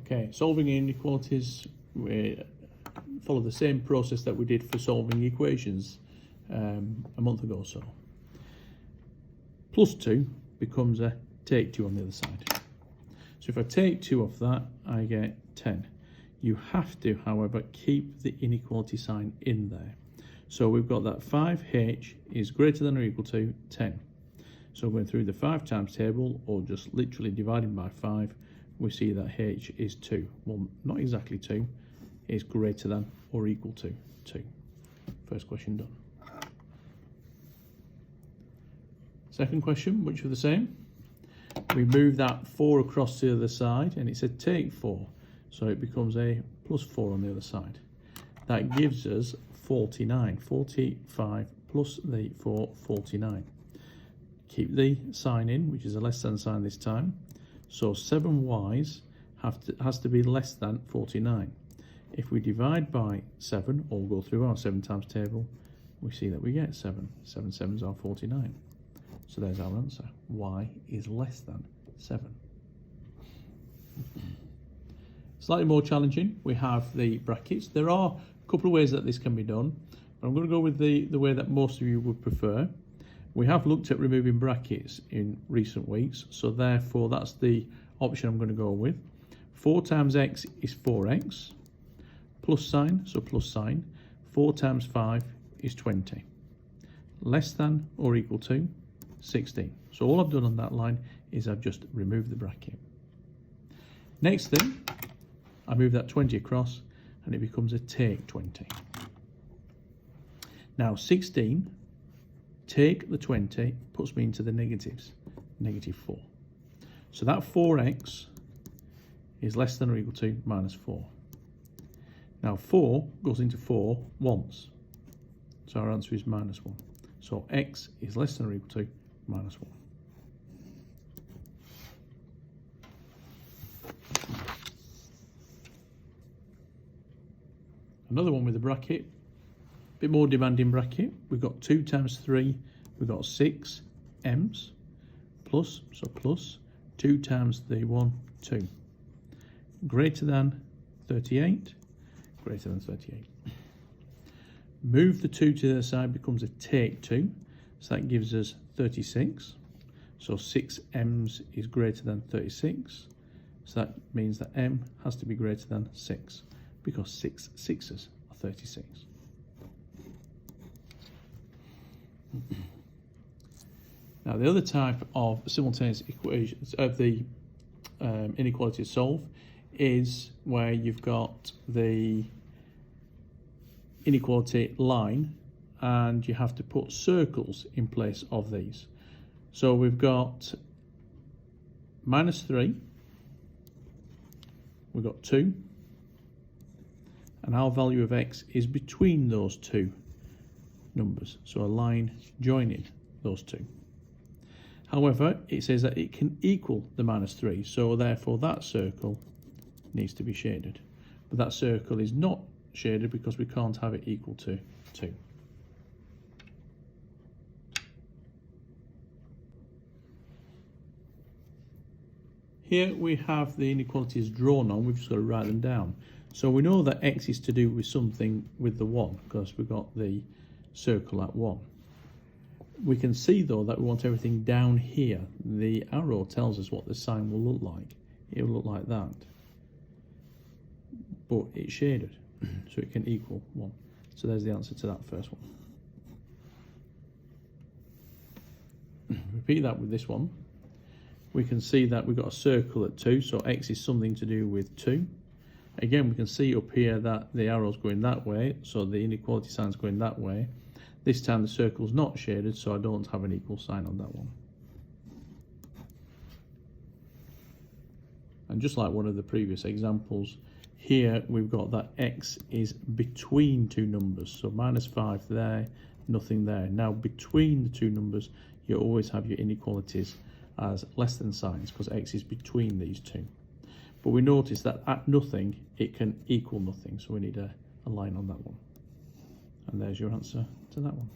Okay, solving inequalities, we follow the same process that we did for solving equations a month ago or so. Plus 2 becomes a take 2 on the other side. So if I take 2 off that, I get 10. You have to, however, keep the inequality sign in there. So we've got that 5h is greater than or equal to 10. So going through the 5 times table, or just literally dividing by 5, we see that h is 2. Well, not exactly 2. It's greater than or equal to 2. First question done. Second question, which are the same. We move that 4 across to the other side, and it said take 4. So it becomes a plus 4 on the other side. That gives us 49. 45 plus the 4, 49. Keep the sign in, which is a less than sign this time. So 7y's has to be less than 49. If we divide by 7, or go through our 7 times table, we see that we get 7. 7 7s are 49. So there's our answer. Y is less than 7. Slightly more challenging, we have the brackets. There are a couple of ways that this can be done, but I'm going to go with the way that most of you would prefer. We have looked at removing brackets in recent weeks, so therefore that's the option I'm going to go with. 4 times x is 4x, plus sign, so plus sign. 4 times 5 is 20. Less than or equal to 16. So all I've done on that line is I've just removed the bracket. Next thing, I move that 20 across and it becomes a take 20. Now 16, take the 20, puts me into the negatives, negative 4. So that 4x is less than or equal to minus 4. Now 4 goes into 4 once. So our answer is minus 1. So x is less than or equal to minus 1. Another one with a bracket, bit more demanding bracket. We've got 2 times 3, we've got 6 m's, plus, so plus, 2 times the 1, 2. Greater than 38, greater than 38. Move the 2 to the other side, becomes a take 2, so that gives us 36. So 6 m's is greater than 36, so that means that m has to be greater than 6, because 6 6's are 36. Now the other type of simultaneous equations of the inequality to solve is where you've got the inequality line and you have to put circles in place of these. So we've got minus 3, we've got 2, and our value of x is between those two numbers, so a line joining those two. However, it says that it can equal the minus 3, so therefore that circle needs to be shaded. But that circle is not shaded because we can't have it equal to 2. Here we have the inequalities drawn on, we've just got to write them down. So we know that x is to do with something with the 1, because we've got the circle at 1. We can see though that we want everything down here. The arrow tells us what the sign will look like. It will look like that. But it's shaded, so it can equal 1. So there's the answer to that first one. Repeat that with this one. We can see that we've got a circle at 2, so x is something to do with 2. Again, we can see up here that the arrow's going that way, so the inequality sign's going that way. This time the circle's not shaded, so I don't have an equal sign on that one. And just like one of the previous examples, here we've got that x is between two numbers, so minus 5 there, nothing there. Now between the two numbers, you always have your inequalities as less than signs, because x is between these two. But we notice that at nothing, it can equal nothing, so we need a line on that one. And there's your answer to that one.